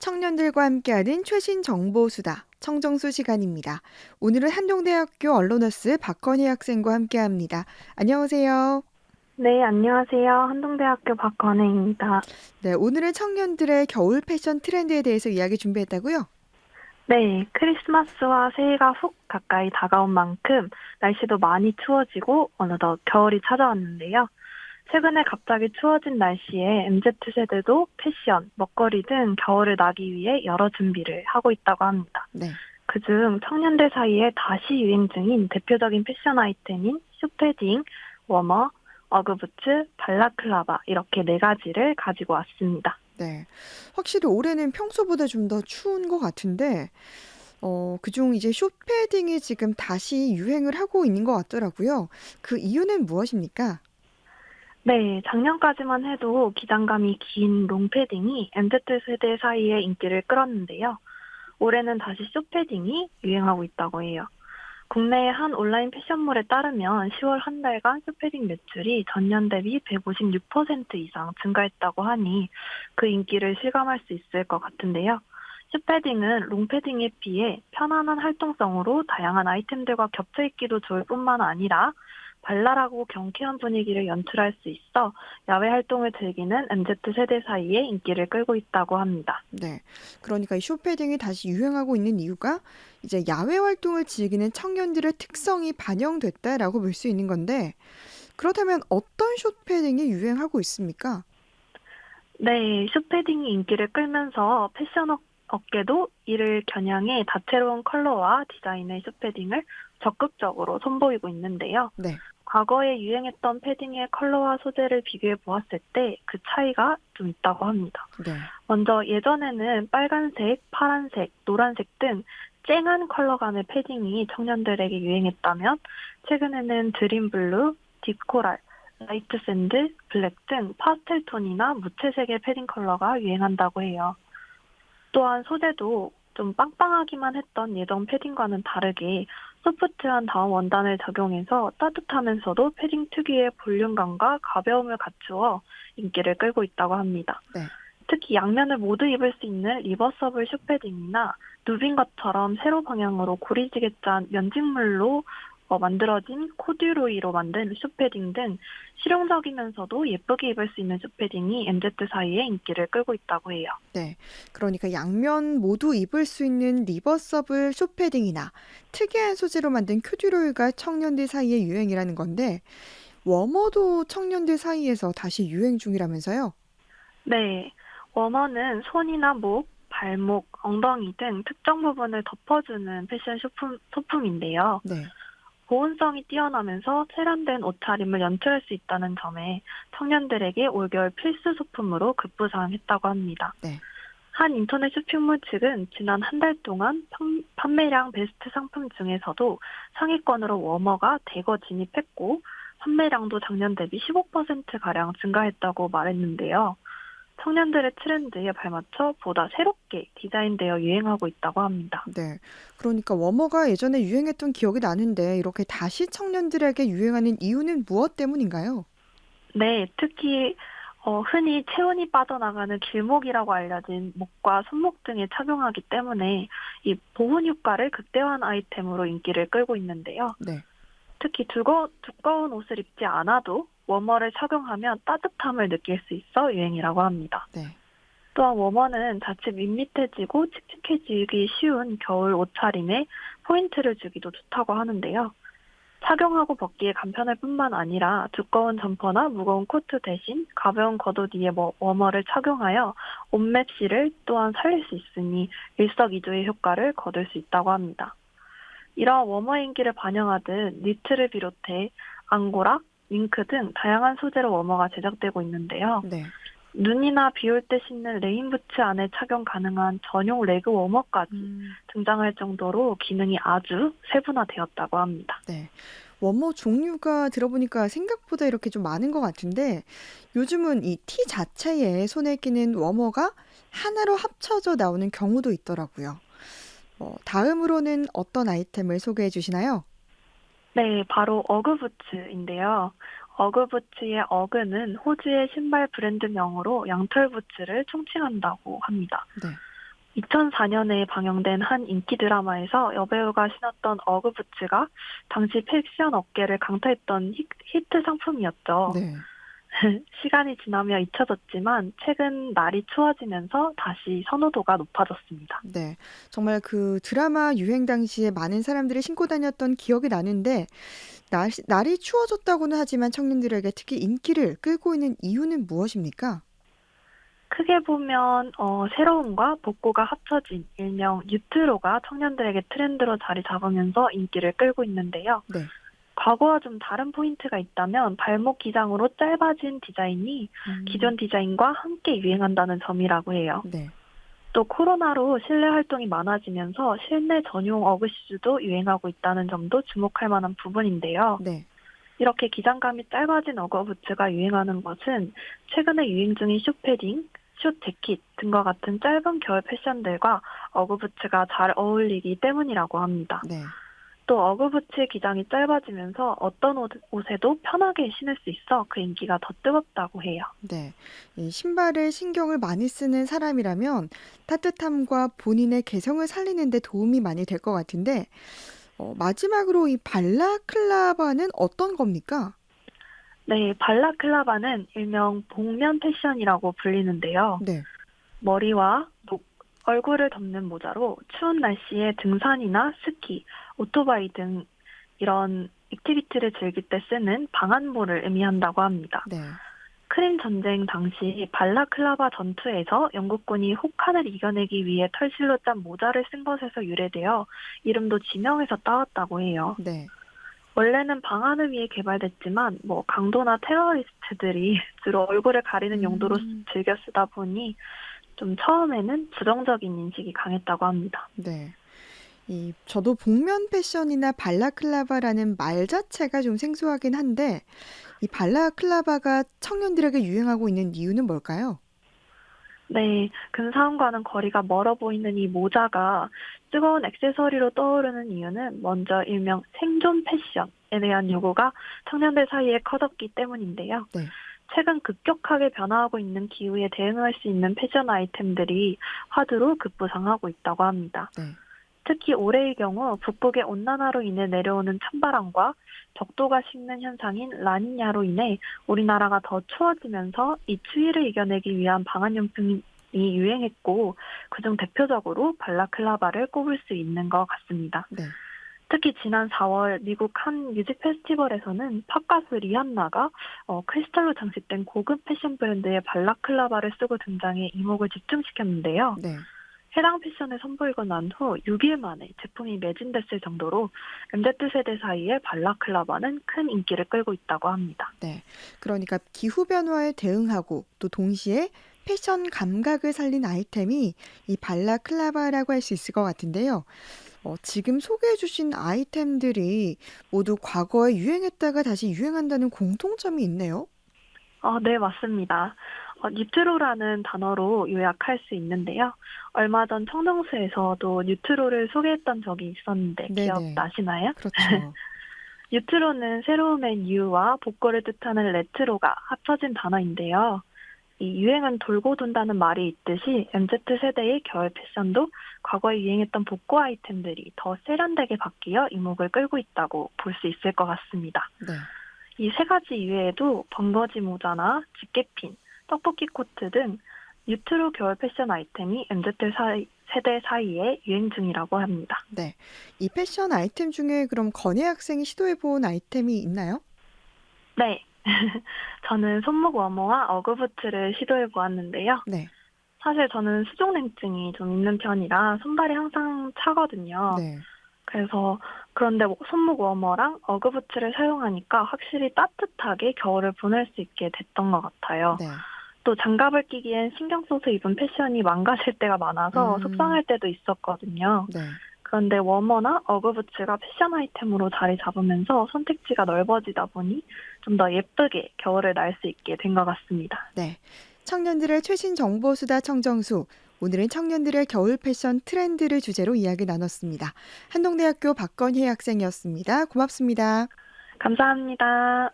청년들과 함께하는 최신 정보 수다 청정수 시간입니다. 오늘은 한동대학교 언로너스 박건희 학생과 함께합니다. 안녕하세요. 네, 안녕하세요. 한동대학교 박건혜입니다. 네, 오늘은 청년들의 겨울 패션 트렌드에 대해서 이야기 준비했다고요? 네, 크리스마스와 새해가 훅 가까이 다가온 만큼 날씨도 많이 추워지고 어느덧 겨울이 찾아왔는데요. 최근에 갑자기 추워진 날씨에 MZ세대도 패션, 먹거리 등 겨울을 나기 위해 여러 준비를 하고 있다고 합니다. 네. 그중 청년들 사이에 다시 유행 중인 대표적인 패션 아이템인 슈패딩, 워머, 어그부츠, 발라클라바 이렇게 네 가지를 가지고 왔습니다. 네. 확실히 올해는 평소보다 좀 더 추운 것 같은데, 그중 이제 숏패딩이 지금 다시 유행을 하고 있는 것 같더라고요. 그 이유는 무엇입니까? 네, 작년까지만 해도 기장감이 긴 롱패딩이 MZ세대 사이에 인기를 끌었는데요. 올해는 다시 숏패딩이 유행하고 있다고 해요. 국내의 한 온라인 패션몰에 따르면 10월 한 달간 숏패딩 매출이 전년 대비 156% 이상 증가했다고 하니 그 인기를 실감할 수 있을 것 같은데요. 숏패딩은 롱패딩에 비해 편안한 활동성으로 다양한 아이템들과 겹쳐 입기도 좋을 뿐만 아니라 발랄하고 경쾌한 분위기를 연출할 수 있어 야외 활동을 즐기는 MZ세대 사이에 인기를 끌고 있다고 합니다. 네. 그러니까 이 숏패딩이 다시 유행하고 있는 이유가 이제 야외 활동을 즐기는 청년들의 특성이 반영됐다라고 볼 수 있는 건데, 그렇다면 어떤 숏패딩이 유행하고 있습니까? 네, 숏패딩이 인기를 끌면서 패션 업계도 이를 겨냥해 다채로운 컬러와 디자인의 숏패딩을 적극적으로 선보이고 있는데요. 네. 과거에 유행했던 패딩의 컬러와 소재를 비교해 보았을 때 그 차이가 좀 있다고 합니다. 네. 먼저 예전에는 빨간색, 파란색, 노란색 등 쨍한 컬러감의 패딩이 청년들에게 유행했다면 최근에는 드림블루, 딥코랄, 라이트 샌드, 블랙 등 파스텔 톤이나 무채색의 패딩 컬러가 유행한다고 해요. 또한 소재도 좀 빵빵하기만 했던 예전 패딩과는 다르게 소프트한 다운 원단을 적용해서 따뜻하면서도 패딩 특유의 볼륨감과 가벼움을 갖추어 인기를 끌고 있다고 합니다. 네. 특히 양면을 모두 입을 수 있는 리버서블 숏패딩이나 누빈것처럼 세로 방향으로 고리지게 짠 면직물로 만들어진 코듀로이로 만든 숏패딩 등 실용적이면서도 예쁘게 입을 수 있는 숏패딩이 MZ 사이에 인기를 끌고 있다고 해요. 네. 그러니까 양면 모두 입을 수 있는 리버서블 숏패딩이나 특이한 소재로 만든 큐듀로이가 청년들 사이의 유행이라는 건데, 워머도 청년들 사이에서 다시 유행 중이라면서요? 네, 워머는 손이나 목, 발목, 엉덩이 등 특정 부분을 덮어주는 패션 소품인데요. 네. 보온성이 뛰어나면서 세련된 옷차림을 연출할 수 있다는 점에 청년들에게 올겨울 필수 소품으로 급부상했다고 합니다. 네. 한 인터넷 쇼핑몰 측은 지난 한 달 동안 판매량 베스트 상품 중에서도 상위권으로 워머가 대거 진입했고 판매량도 작년 대비 15%가량 증가했다고 말했는데요. 청년들의 트렌드에 발맞춰 보다 새롭게 디자인되어 유행하고 있다고 합니다. 네. 그러니까 워머가 예전에 유행했던 기억이 나는데 이렇게 다시 청년들에게 유행하는 이유는 무엇 때문인가요? 네, 특히 흔히 체온이 빠져나가는 길목이라고 알려진 목과 손목 등에 착용하기 때문에 이 보온 효과를 극대화한 아이템으로 인기를 끌고 있는데요. 네. 특히 두꺼운 옷을 입지 않아도 워머를 착용하면 따뜻함을 느낄 수 있어 유행이라고 합니다. 네. 또한 워머는 자칫 밋밋해지고 칙칙해지기 쉬운 겨울 옷차림에 포인트를 주기도 좋다고 하는데요. 착용하고 벗기에 간편할 뿐만 아니라 두꺼운 점퍼나 무거운 코트 대신 가벼운 겉옷 위에 워머를 착용하여 옷맵시를 또한 살릴 수 있으니 일석이조의 효과를 거둘 수 있다고 합니다. 이러한 워머 인기를 반영하듯 니트를 비롯해 앙고라, 윙크 등 다양한 소재로 워머가 제작되고 있는데요. 네. 눈이나 비 올 때 신는 레인부츠 안에 착용 가능한 전용 레그 워머까지 음. 등장할 정도로 기능이 아주 세분화되었다고 합니다. 네. 원모 종류가 들어보니까 생각보다 이렇게 좀 많은 것 같은데, 요즘은 이 티 자체에 손에 끼는 워머가 하나로 합쳐져 나오는 경우도 있더라고요. 다음으로는 어떤 아이템을 소개해 주시나요? 네, 바로 어그부츠인데요. 어그부츠의 어그는 호주의 신발 브랜드명으로 양털 부츠를 총칭한다고 합니다. 네. 2004년에 방영된 한 인기 드라마에서 여배우가 신었던 어그부츠가 당시 패션 업계를 강타했던 히트 상품이었죠. 네. 시간이 지나며 잊혀졌지만 최근 날이 추워지면서 다시 선호도가 높아졌습니다. 네. 정말 그 드라마 유행 당시에 많은 사람들이 신고 다녔던 기억이 나는데 날이 추워졌다고는 하지만 청년들에게 특히 인기를 끌고 있는 이유는 무엇입니까? 크게 보면 새로움과 복고가 합쳐진 일명 뉴트로가 청년들에게 트렌드로 자리 잡으면서 인기를 끌고 있는데요. 네. 과거와 좀 다른 포인트가 있다면 발목 기장으로 짧아진 디자인이 음. 기존 디자인과 함께 유행한다는 점이라고 해요. 네. 또 코로나로 실내 활동이 많아지면서 실내 전용 어그슈즈도 유행하고 있다는 점도 주목할 만한 부분인데요. 네. 이렇게 기장감이 짧아진 어거부츠가 유행하는 것은 최근에 유행 중인 숏패딩, 숏 재킷 등과 같은 짧은 겨울 패션들과 어그부츠가 잘 어울리기 때문이라고 합니다. 네. 또 어그부츠의 기장이 짧아지면서 어떤 옷에도 편하게 신을 수 있어 그 인기가 더 뜨겁다고 해요. 네. 이 신발에 신경을 많이 쓰는 사람이라면 따뜻함과 본인의 개성을 살리는 데 도움이 많이 될 것 같은데 마지막으로 이 발라클라바는 어떤 겁니까? 네, 발라클라바는 일명 복면 패션이라고 불리는데요. 네. 머리와 목, 얼굴을 덮는 모자로 추운 날씨에 등산이나 스키, 오토바이 등 이런 액티비티를 즐길 때 쓰는 방한모를 의미한다고 합니다. 네. 크림 전쟁 당시 발라클라바 전투에서 영국군이 혹한을 이겨내기 위해 털실로 짠 모자를 쓴 것에서 유래되어 이름도 지명에서 따왔다고 해요. 네. 원래는 방한을 위해 개발됐지만 강도나 테러리스트들이 주로 얼굴을 가리는 용도로 음. 즐겨 쓰다 보니 좀 처음에는 부정적인 인식이 강했다고 합니다. 네. 저도 복면 패션이나 발라클라바라는 말 자체가 좀 생소하긴 한데 이 발라클라바가 청년들에게 유행하고 있는 이유는 뭘까요? 네, 근사함과는 거리가 멀어 보이는 이 모자가 뜨거운 액세서리로 떠오르는 이유는 먼저 일명 생존 패션에 대한 요구가 청년들 사이에 커졌기 때문인데요. 네. 최근 급격하게 변화하고 있는 기후에 대응할 수 있는 패션 아이템들이 화두로 급부상하고 있다고 합니다. 네. 특히 올해의 경우 북극의 온난화로 인해 내려오는 찬바람과 적도가 식는 현상인 라니냐로 인해 우리나라가 더 추워지면서 이 추위를 이겨내기 위한 방한용품이 유행했고 그중 대표적으로 발라클라바를 꼽을 수 있는 것 같습니다. 네. 특히 지난 4월 미국 한 뮤직 페스티벌에서는 팝 가수 리안나가 크리스탈로 장식된 고급 패션 브랜드의 발라클라바를 쓰고 등장해 이목을 집중시켰는데요. 네. 해당 패션을 선보이고 난 후 6일 만에 제품이 매진됐을 정도로 MZ세대 사이에 발라클라바는 큰 인기를 끌고 있다고 합니다. 네. 그러니까 기후 변화에 대응하고 또 동시에 패션 감각을 살린 아이템이 이 발라클라바라고 할 수 있을 것 같은데요. 지금 소개해 주신 아이템들이 모두 과거에 유행했다가 다시 유행한다는 공통점이 있네요. 네, 맞습니다. 뉴트로라는 단어로 요약할 수 있는데요. 얼마 전 청정수에서도 뉴트로를 소개했던 적이 있었는데 네네. 기억나시나요? 그렇죠. 뉴트로는 새로움의 뉴와 복고를 뜻하는 레트로가 합쳐진 단어인데요. 이 유행은 돌고 돈다는 말이 있듯이 MZ세대의 겨울 패션도 과거에 유행했던 복고 아이템들이 더 세련되게 바뀌어 이목을 끌고 있다고 볼 수 있을 것 같습니다. 네. 이 세 가지 이외에도 번거지 모자나 집게핀, 떡볶이 코트 등 뉴트로 겨울 패션 아이템이 세대 사이에 유행 중이라고 합니다. 네. 이 패션 아이템 중에 그럼 건혜 학생이 시도해 본 아이템이 있나요? 네. 저는 손목 워머와 어그부츠를 시도해 보았는데요. 네. 사실 저는 수족냉증이 좀 있는 편이라 손발이 항상 차거든요. 네. 그래서 그런데 손목 워머랑 어그부츠를 사용하니까 확실히 따뜻하게 겨울을 보낼 수 있게 됐던 것 같아요. 네. 또 장갑을 끼기엔 신경 써서 입은 패션이 망가질 때가 많아서 음. 속상할 때도 있었거든요. 네. 그런데 워머나 어그부츠가 패션 아이템으로 자리 잡으면서 선택지가 넓어지다 보니 좀 더 예쁘게 겨울을 날 수 있게 된 것 같습니다. 네. 청년들의 최신 정보 수다 청정수. 오늘은 청년들의 겨울 패션 트렌드를 주제로 이야기 나눴습니다. 한동대학교 박건희 학생이었습니다. 고맙습니다. 감사합니다.